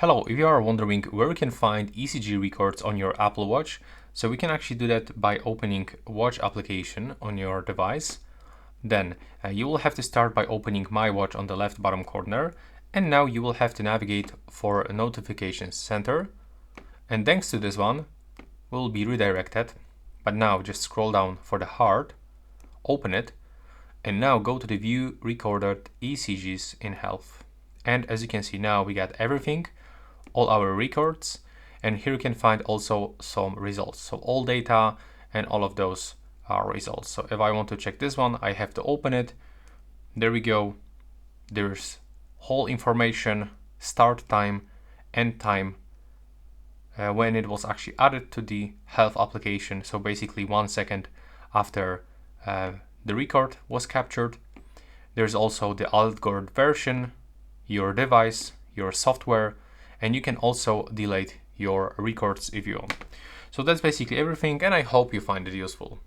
Hello, if you are wondering where you can find ECG records on your Apple Watch, so we can actually do that by opening Watch application on your device. Then you will have to start by opening My Watch on the left bottom corner, and now you will have to navigate for a Notifications Center. And thanks to this one, we'll be redirected. But now just scroll down for the heart, open it, and now go to the View Recorded ECGs in Health. And as you can see now, we got everything, all our records, and here you can find also some results. So all data and all of those are results. So if I want to check this one, I have to open it. There we go. There's whole information, start time, end time, when it was actually added to the health application. So basically 1 second after the record was captured. There's also the algorithm version, your device, your software, and you can also delete your records if you want. So that's basically everything, and I hope you find it useful.